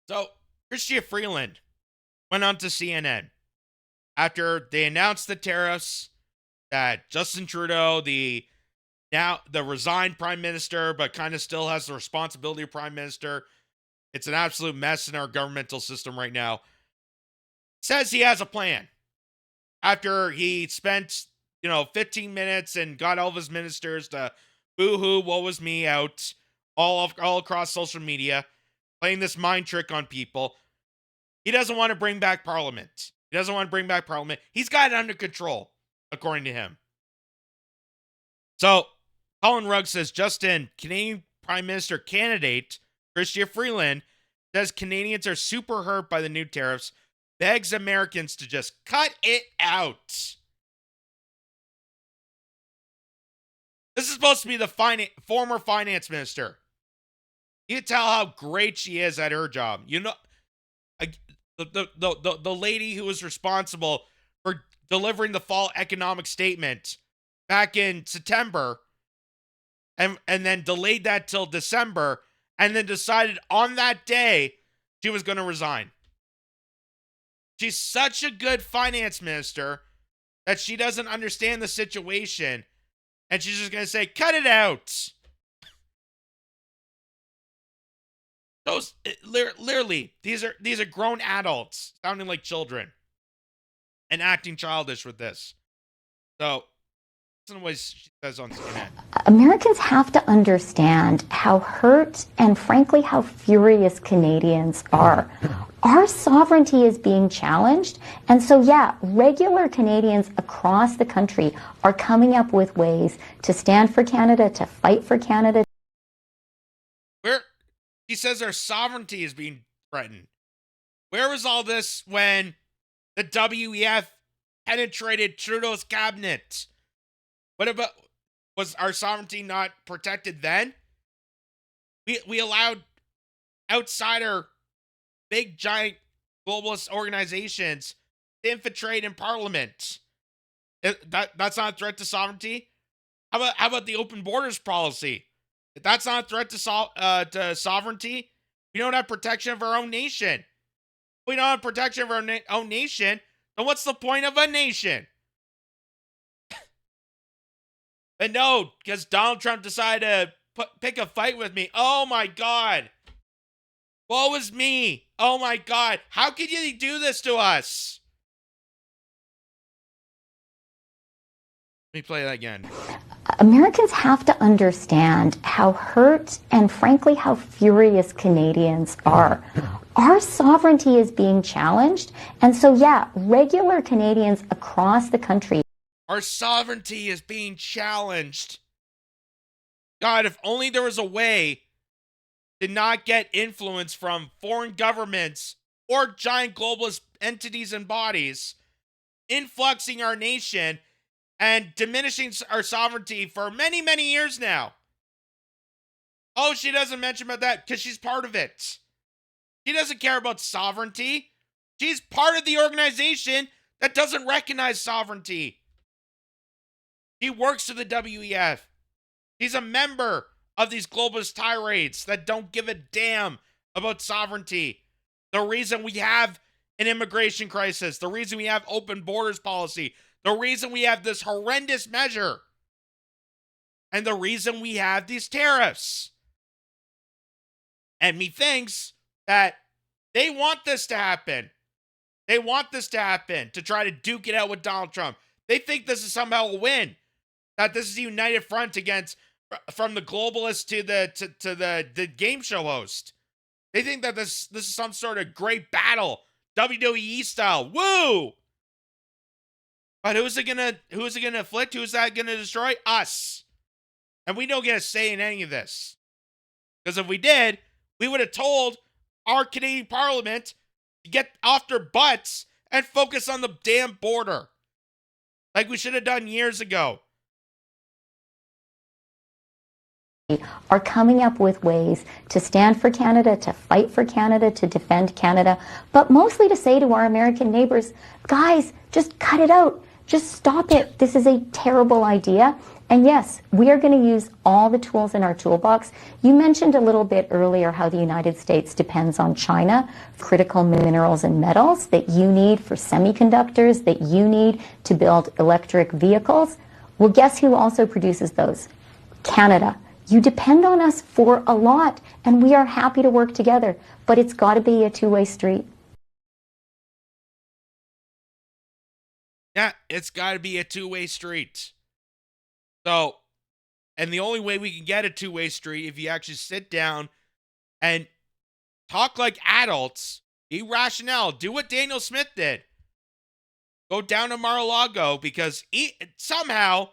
So, Chrystia Freeland went on to CNN after they announced the tariffs that Justin Trudeau, the resigned prime minister, but kind of still has the responsibility of prime minister. It's an absolute mess in our governmental system right now. Says he has a plan after he spent, 15 minutes and got all of his ministers to boo-hoo, woe was me out all across social media, playing this mind trick on people. He doesn't want to bring back Parliament. He's got it under control, according to him. So, Colin Rugg says Justin, Canadian Prime Minister candidate Chrystia Freeland, says Canadians are super hurt by the new tariffs, begs Americans to just cut it out. This is supposed to be the former finance minister. You can tell how great she is at her job. The lady who was responsible for delivering the fall economic statement back in September and then delayed that till December and then decided on that day she was going to resign. She's such a good finance minister that she doesn't understand the situation and she's just going to say, cut it out. Those literally, these are grown adults sounding like children and acting childish with this. So, listen to what she says on CNN. Americans have to understand how hurt and frankly how furious Canadians are. Our sovereignty is being challenged, and so regular Canadians across the country are coming up with ways to stand for Canada, to fight for Canada. He says our sovereignty is being threatened. Where was all this when the WEF penetrated Trudeau's cabinet? What about, was our sovereignty not protected then? We allowed outsider, big, giant globalist organizations to infiltrate in Parliament. That's not a threat to sovereignty? How about the open borders policy? If that's not a threat to sovereignty, we don't have protection of our own nation. If we don't have protection of our own nation, then what's the point of a nation? But no, because Donald Trump decided to pick a fight with me. Oh my God. Woe is me. Oh my God. How could you do this to us? Let me play that again. Americans have to understand how hurt and frankly how furious Canadians are. Our sovereignty is being challenged, and so regular Canadians across the country. Our sovereignty is being challenged. God, if only there was a way to not get influence from foreign governments or giant globalist entities and bodies influxing our nation and diminishing our sovereignty for many, many years now. Oh, she doesn't mention about that because she's part of it. She doesn't care about sovereignty. She's part of the organization that doesn't recognize sovereignty. He works for the WEF. He's a member of these globalist tirades that don't give a damn about sovereignty. The reason we have an immigration crisis, the reason we have open borders policy, the reason we have this horrendous measure, and the reason we have these tariffs. And methinks that they want this to happen. They want this to happen to try to duke it out with Donald Trump. They think this is somehow a win. That this is a united front against, from the globalists to the game show host. They think that this is some sort of great battle, WWE style. Woo! But who's it gonna afflict? Who's that gonna destroy? Us. And we don't get a say in any of this. Because if we did, we would have told our Canadian Parliament to get off their butts and focus on the damn border. Like we should have done years ago. Are coming up with ways to stand for Canada, to fight for Canada, to defend Canada, but mostly to say to our American neighbors, guys, just cut it out. Just stop it. This is a terrible idea. And yes, we are going to use all the tools in our toolbox. You mentioned a little bit earlier how the United States depends on China, critical minerals and metals that you need for semiconductors, that you need to build electric vehicles. Well, guess who also produces those? Canada. You depend on us for a lot, and we are happy to work together, but it's got to be a two-way street. Yeah, it's got to be a two-way street. So, and the only way we can get a two-way street if you actually sit down and talk like adults, be rational, do what Daniel Smith did. Go down to Mar-a-Lago because somehow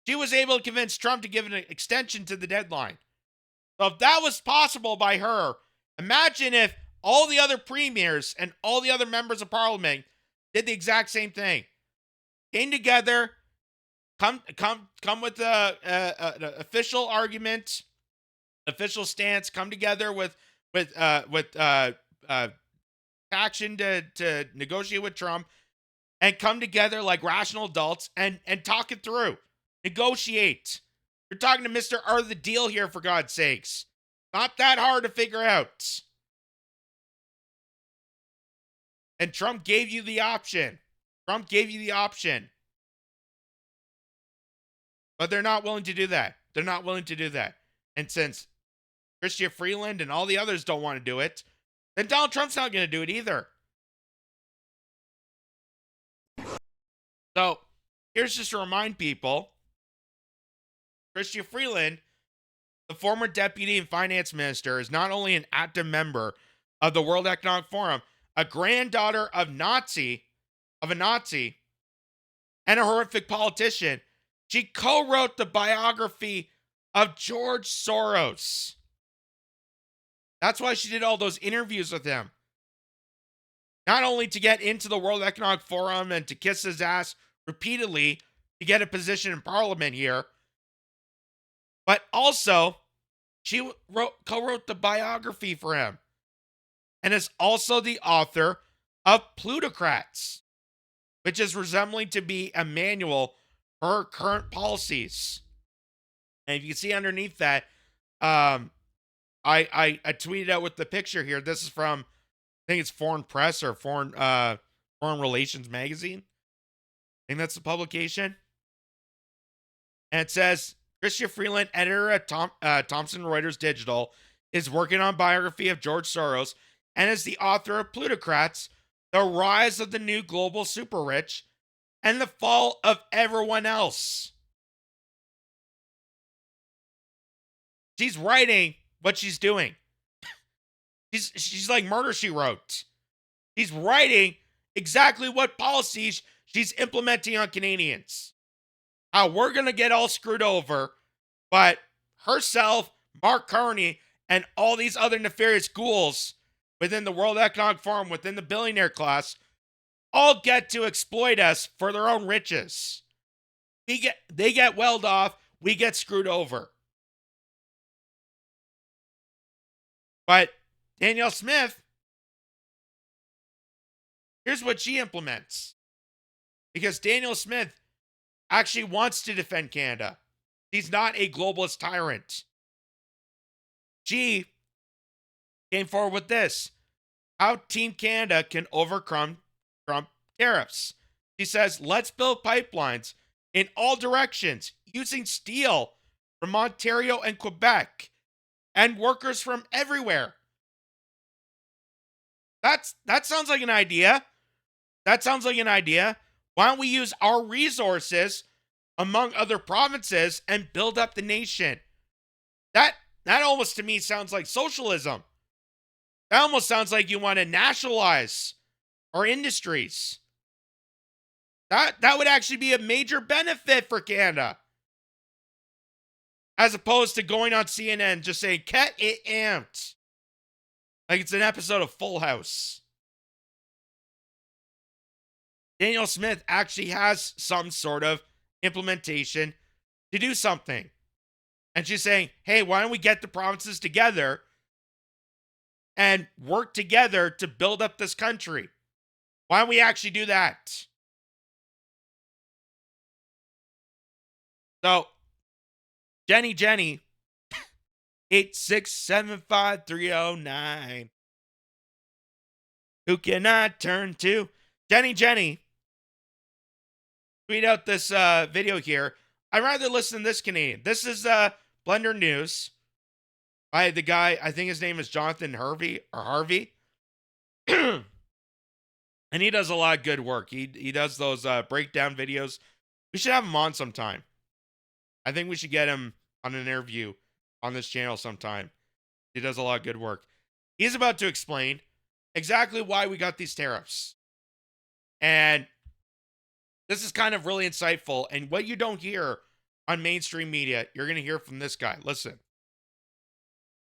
she was able to convince Trump to give an extension to the deadline. So if that was possible by her, imagine if all the other premiers and all the other members of parliament did the exact same thing. Came together, come with an official argument, official stance, come together with action to negotiate with Trump, and come together like rational adults and talk it through. Negotiate. You're talking to Mr. Art of the Deal here, for God's sakes. Not that hard to figure out. And Trump gave you the option. Trump gave you the option. But they're not willing to do that. They're not willing to do that. And since Chrystia Freeland and all the others don't want to do it, then Donald Trump's not going to do it either. So, here's just to remind people, Chrystia Freeland, the former deputy and finance minister, is not only an active member of the World Economic Forum, a granddaughter of a Nazi, and a horrific politician. She co-wrote the biography of George Soros. That's why she did all those interviews with him. Not only to get into the World Economic Forum and to kiss his ass repeatedly to get a position in parliament here, but also she co-wrote the biography for him and is also the author of Plutocrats, which is resembling to be a manual for her current policies. And you can see underneath that, I tweeted out with the picture here. This is from, I think it's Foreign Press or Foreign Relations Magazine. I think that's the publication. And it says, Chrystia Freeland, editor at Thomson Reuters Digital, is working on biography of George Soros and is the author of Plutocrats, The Rise of the New Global Super Rich, and the Fall of Everyone Else. She's writing what she's doing. She's like Murder, She Wrote. She's writing exactly what policies she's implementing on Canadians. How we're going to get all screwed over, but herself, Mark Carney, and all these other nefarious ghouls within the World Economic Forum, within the billionaire class, all get to exploit us for their own riches. They get welled off, we get screwed over. But Danielle Smith, here's what she implements. Because Danielle Smith actually wants to defend Canada. She's not a globalist tyrant. She came forward with this: how Team Canada can overcome Trump tariffs. She says, let's build pipelines in all directions using steel from Ontario and Quebec and workers from everywhere. That sounds like an idea. That sounds like an idea. Why don't we use our resources among other provinces and build up the nation? That almost to me sounds like socialism. That almost sounds like you want to nationalize our industries. That would actually be a major benefit for Canada. As opposed to going on CNN just saying, "Cat it amped." Like it's an episode of Full House. Danielle Smith actually has some sort of implementation to do something. And she's saying, hey, why don't we get the provinces together and work together to build up this country? Why don't we actually do that? So Jenny, 8675309. Who can I turn to? Jenny, tweet out this video here. I'd rather listen to this Canadian. This is Blendr News by the guy, I think his name is Jonathan Harvey. And he does a lot of good work. He does those breakdown videos. We should have him on sometime. I think we should get him on an interview on this channel sometime. He does a lot of good work. He's about to explain exactly why we got these tariffs. And this is kind of really insightful. And what you don't hear on mainstream media, you're going to hear from this guy. Listen.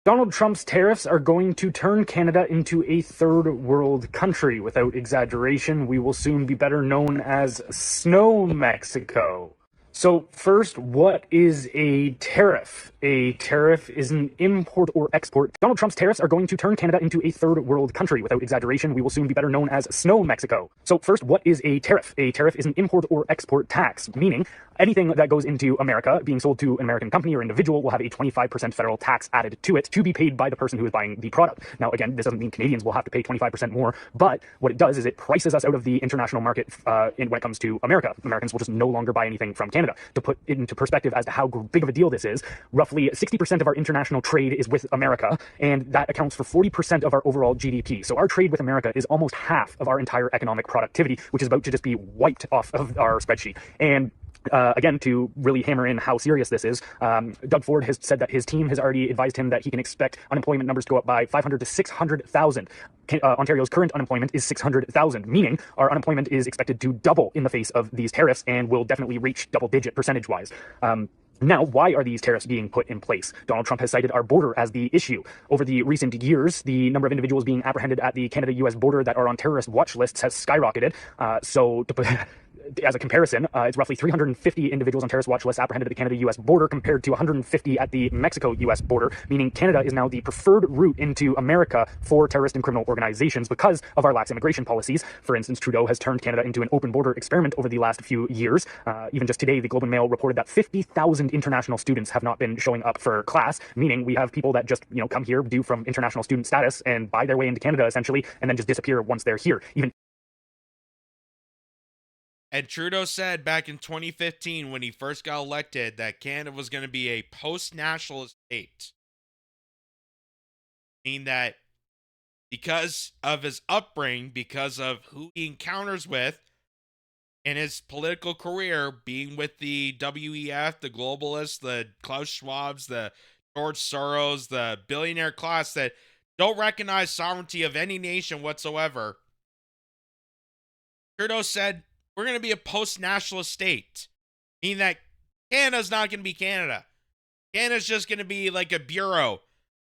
Donald Trump's tariffs are going to turn Canada into a third world country. Without exaggeration, we will soon be better known as Snow Mexico. So first, what is a tariff? A tariff is an import or export. Donald Trump's tariffs are going to turn Canada into a third world country. Without exaggeration, we will soon be better known as Snow Mexico. So first, what is a tariff? A tariff is an import or export tax, meaning anything that goes into America, being sold to an American company or individual, will have a 25% federal tax added to it to be paid by the person who is buying the product. Now, again, this doesn't mean Canadians will have to pay 25% more, but what it does is it prices us out of the international market when it comes to America. Americans will just no longer buy anything from Canada. To put it into perspective as to how big of a deal this is, roughly 60% of our international trade is with America, and that accounts for 40% of our overall GDP. So our trade with America is almost half of our entire economic productivity, which is about to just be wiped off of our spreadsheet. And again, to really hammer in how serious this is, Doug Ford has said that his team has already advised him that he can expect unemployment numbers to go up by 500 to 600,000. Ontario's current unemployment is 600,000, meaning our unemployment is expected to double in the face of these tariffs and will definitely reach double-digit percentage-wise. Now, why are these tariffs being put in place? Donald Trump has cited our border as the issue. Over the recent years, the number of individuals being apprehended at the Canada-US border that are on terrorist watch lists has skyrocketed. So to put as a comparison, it's roughly 350 individuals on terrorist watch lists apprehended at the Canada-US border compared to 150 at the Mexico-US border, meaning Canada is now the preferred route into America for terrorist and criminal organizations because of our lax immigration policies. For instance, Trudeau has turned Canada into an open border experiment over the last few years. Even just today, the Globe and Mail reported that 50,000 international students have not been showing up for class, meaning we have people that just, come here due from international student status and buy their way into Canada essentially, and then just disappear once they're here. And Trudeau said back in 2015 when he first got elected that Canada was going to be a post-nationalist state. Meaning that because of his upbringing, because of who he encounters with in his political career, being with the WEF, the globalists, the Klaus Schwabs, the George Soros, the billionaire class that don't recognize sovereignty of any nation whatsoever, Trudeau said, we're going to be a post-nationalist state, meaning that Canada's not going to be Canada. Canada's just going to be like a bureau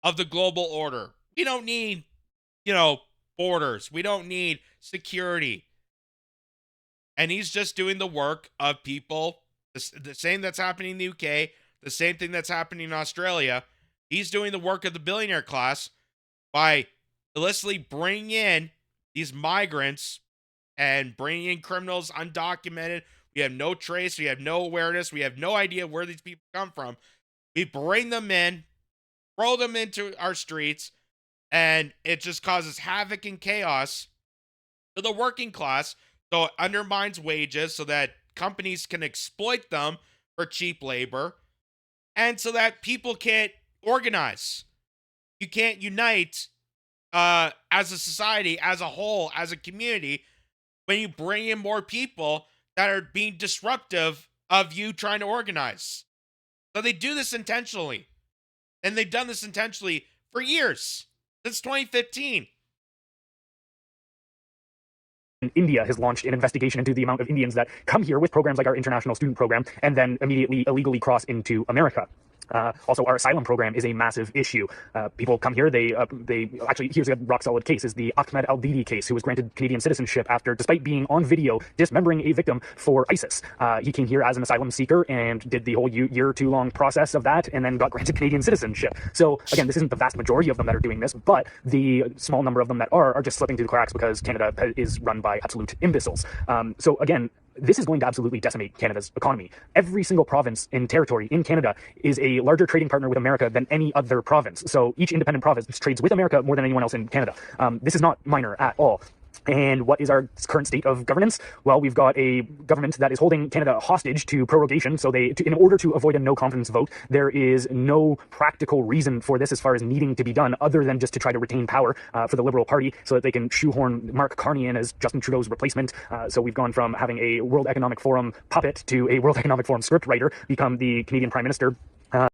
of the global order. We don't need, borders. We don't need security. And he's just doing the work of people, the same that's happening in the UK, the same thing that's happening in Australia. He's doing the work of the billionaire class by illicitly bringing in these migrants and bringing in criminals undocumented. We have no trace. We have no awareness. We have no idea where these people come from. We bring them in, throw them into our streets, and it just causes havoc and chaos to the working class. So it undermines wages so that companies can exploit them for cheap labor, and so that people can't organize. You can't unite as a society, as a whole, as a community, when you bring in more people that are being disruptive of you trying to organize. So they do this intentionally. And they've done this intentionally for years, since 2015. India has launched an investigation into the amount of Indians that come here with programs like our international student program and then immediately illegally cross into America. Also, our asylum program is a massive issue. People come here, they actually, here's a rock solid case, is the Ahmed Al-Didi case, who was granted Canadian citizenship after, despite being on video, dismembering a victim for ISIS. He came here as an asylum seeker and did the whole year or two long process of that and then got granted Canadian citizenship. So again, this isn't the vast majority of them that are doing this, but the small number of them that are just slipping through the cracks because Canada is run by absolute imbeciles. So again, this is going to absolutely decimate Canada's economy. Every single province and territory in Canada is a larger trading partner with America than any other province. So each independent province trades with America more than anyone else in Canada. This is not minor at all. And what is our current state of governance? Well, we've got a government that is holding Canada hostage to prorogation. So in order to avoid a no confidence vote, there is no practical reason for this as far as needing to be done other than just to try to retain power for the Liberal Party so that they can shoehorn Mark Carney in as Justin Trudeau's replacement. So we've gone from having a World Economic Forum puppet to a World Economic Forum scriptwriter become the Canadian Prime Minister. So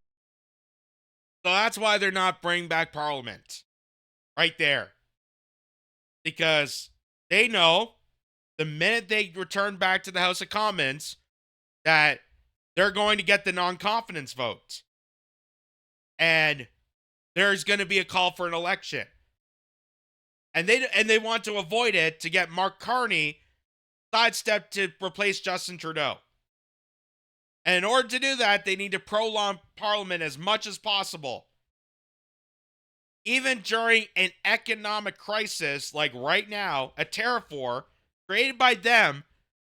that's why they're not bringing back Parliament. Right there. Because they know the minute they return back to the House of Commons that they're going to get the non-confidence vote. And there's going to be a call for an election. And they want to avoid it to get Mark Carney sidestepped to replace Justin Trudeau. And in order to do that, they need to prolong Parliament as much as possible. Even during an economic crisis like right now, a tariff war created by them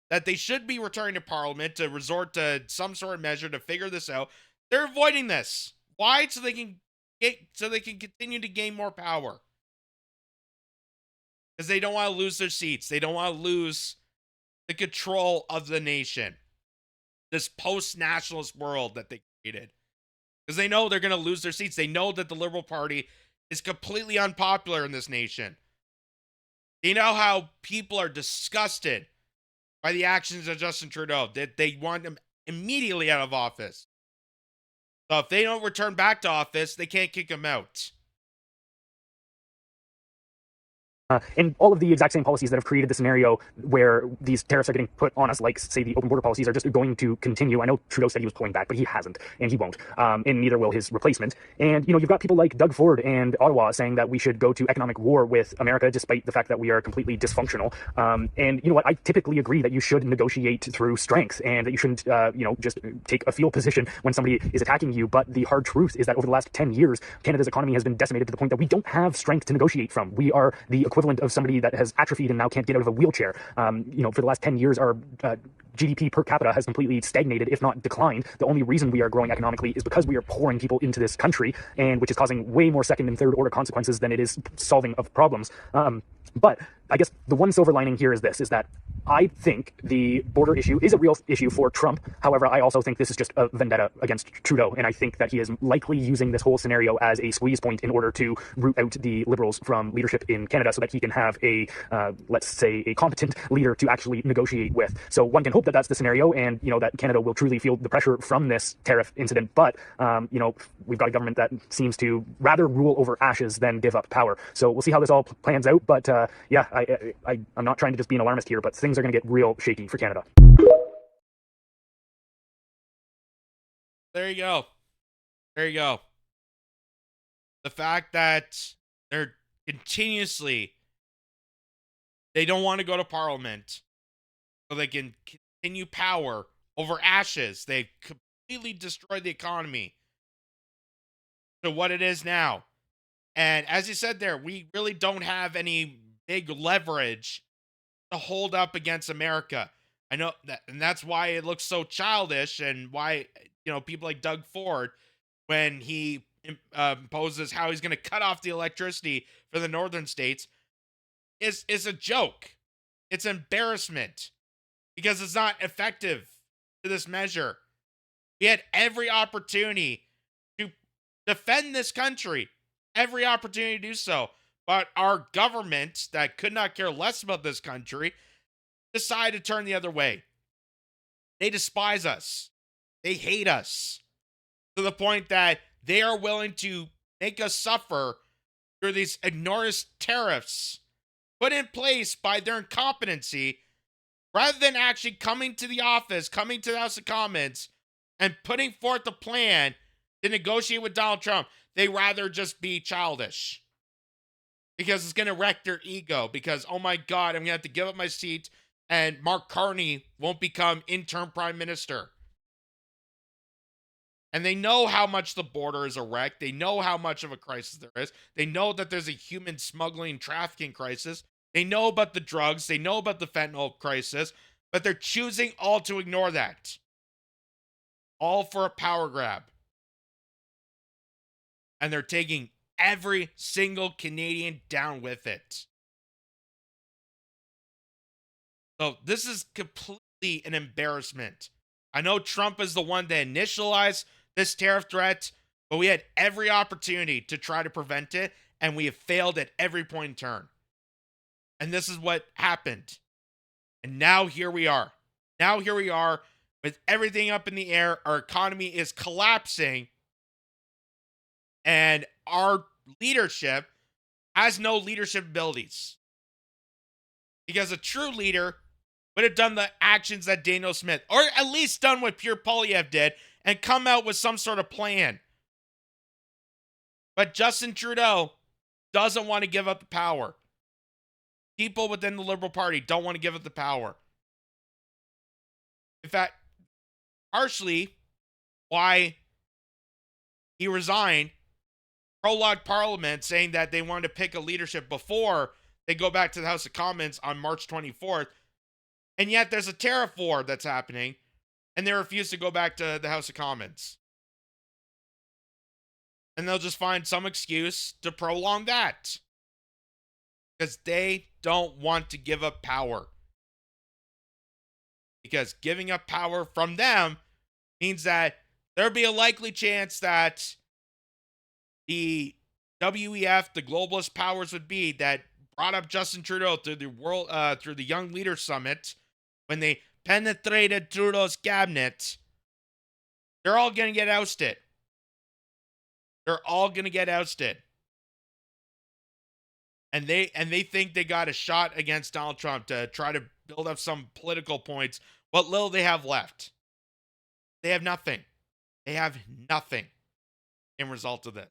that they should be returning to Parliament to resort to some sort of measure to figure this out. They're avoiding this. Why? So they can continue to gain more power. Because they don't want to lose their seats. They don't want to lose the control of the nation. This post-nationalist world that they created. Because they know they're going to lose their seats. They know that the Liberal Party is completely unpopular in this nation. You know how people are disgusted by the actions of Justin Trudeau, that they want him immediately out of office. So if they don't return back to office, they can't kick him out. And all of the exact same policies that have created the scenario where these tariffs are getting put on us, like, say, the open border policies, are just going to continue. I know Trudeau said he was pulling back, but he hasn't, and he won't, and neither will his replacement. And, you've got people like Doug Ford and Ottawa saying that we should go to economic war with America, despite the fact that we are completely dysfunctional. And you know what? I typically agree that you should negotiate through strength, and that you shouldn't, just take a field position when somebody is attacking you. But the hard truth is that over the last 10 years, Canada's economy has been decimated to the point that we don't have strength to negotiate from. We are the equivalent of somebody that has atrophied and now can't get out of a wheelchair. For the last 10 years, our GDP per capita has completely stagnated, if not declined. The only reason we are growing economically is because we are pouring people into this country, and which is causing way more second and third order consequences than it is solving of problems. But I guess the one silver lining here is that I think the border issue is a real issue for Trump. However, I also think this is just a vendetta against Trudeau, and I think that he is likely using this whole scenario as a squeeze point in order to root out the Liberals from leadership in Canada so that he can have a, let's say, a competent leader to actually negotiate with. So one can hope that that's the scenario, and, that Canada will truly feel the pressure from this tariff incident. But, we've got a government that seems to rather rule over ashes than give up power. So we'll see how this all plans out. But, I'm not trying to just be an alarmist here, but things are going to get real shaky for Canada. There you go. There you go. The fact that they're continuously, they don't want to go to Parliament so they can continue power over ashes. They've completely destroyed the economy to what it is now. And as you said there, we really don't have any big leverage to hold up against America. I know that, and that's why it looks so childish, and why, people like Doug Ford, when he imposes how he's going to cut off the electricity for the northern states, is a joke. It's embarrassment because it's not effective to this measure. We had every opportunity to defend this country, every opportunity to do so. But our government, that could not care less about this country, decided to turn the other way. They despise us. They hate us. To the point that they are willing to make us suffer through these enormous tariffs put in place by their incompetency, rather than actually coming to the office, coming to the House of Commons, and putting forth a plan to negotiate with Donald Trump. They rather just be childish. Because it's going to wreck their ego. Because, oh my God, I'm going to have to give up my seat, and Mark Carney won't become interim prime minister. And they know how much the border is a wreck. They know how much of a crisis there is. They know that there's a human smuggling trafficking crisis. They know about the drugs. They know about the fentanyl crisis. But they're choosing all to ignore that. All for a power grab. And they're taking every single Canadian down with it. So this is completely an embarrassment. I know Trump is the one that initialized this tariff threat, but we had every opportunity to try to prevent it, and we have failed at every point in turn. And this is what happened. And now here we are. Now here we are with everything up in the air. Our economy is collapsing. And our leadership has no leadership abilities. Because a true leader would have done the actions that Daniel Smith, or at least done what Pierre Poilievre did, and come out with some sort of plan. But Justin Trudeau doesn't want to give up the power. People within the Liberal Party don't want to give up the power. In fact, partially why he resigned, prologue Parliament saying that they wanted to pick a leadership before they go back to the House of Commons on March 24th. And yet there's a tariff war that's happening, and they refuse to go back to the House of Commons. And they'll just find some excuse to prolong that. Because they don't want to give up power. Because giving up power from them means that there'll be a likely chance that the WEF, the globalist powers would be that brought up Justin Trudeau through the Young Leaders Summit, when they penetrated Trudeau's cabinet, they're all going to get ousted. They're all going to get ousted. And they think they got a shot against Donald Trump to try to build up some political points. What little they have left. They have nothing. They have nothing in result of this.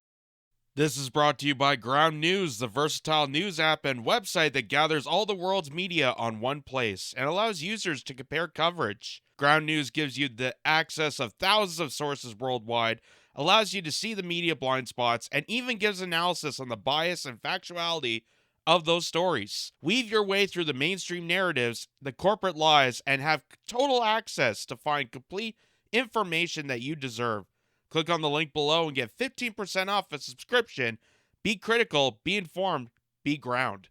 This is brought to you by Ground News, the versatile news app and website that gathers all the world's media on one place and allows users to compare coverage. Ground News gives you the access of thousands of sources worldwide, allows you to see the media blind spots, and even gives analysis on the bias and factuality of those stories. Weave your way through the mainstream narratives, the corporate lies, and have total access to find complete information that you deserve. Click on the link below and get 15% off a subscription. Be critical, be informed, be ground.